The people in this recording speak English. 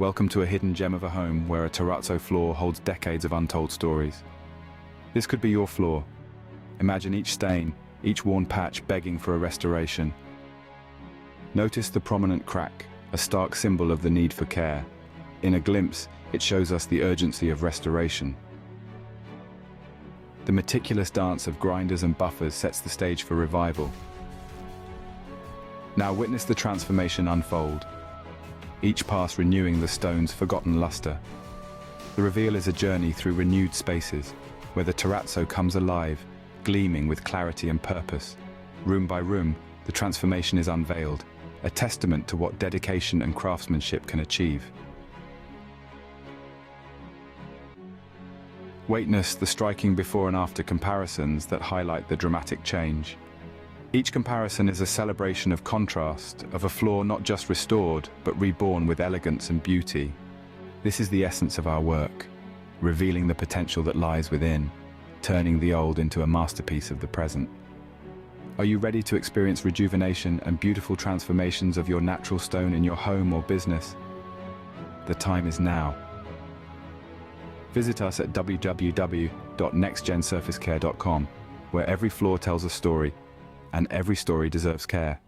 Welcome to a hidden gem of a home where a terrazzo floor holds decades of untold stories. This could be your floor. Imagine each stain, each worn patch begging for a restoration. Notice the prominent crack, a stark symbol of the need for care. In a glimpse, it shows us the urgency of restoration. The meticulous dance of grinders and buffers sets the stage for revival. Now witness the transformation unfold, each pass renewing the stone's forgotten luster. The reveal is a journey through renewed spaces, where the terrazzo comes alive, gleaming with clarity and purpose. Room by room, the transformation is unveiled, a testament to what dedication and craftsmanship can achieve. Witness the striking before and after comparisons that highlight the dramatic change. Each comparison is a celebration of contrast, of a floor not just restored, but reborn with elegance and beauty. This is the essence of our work, revealing the potential that lies within, turning the old into a masterpiece of the present. Are you ready to experience rejuvenation and beautiful transformations of your natural stone in your home or business? The time is now. Visit us at www.nextgensurfacecare.com, where every floor tells a story, and every story deserves care.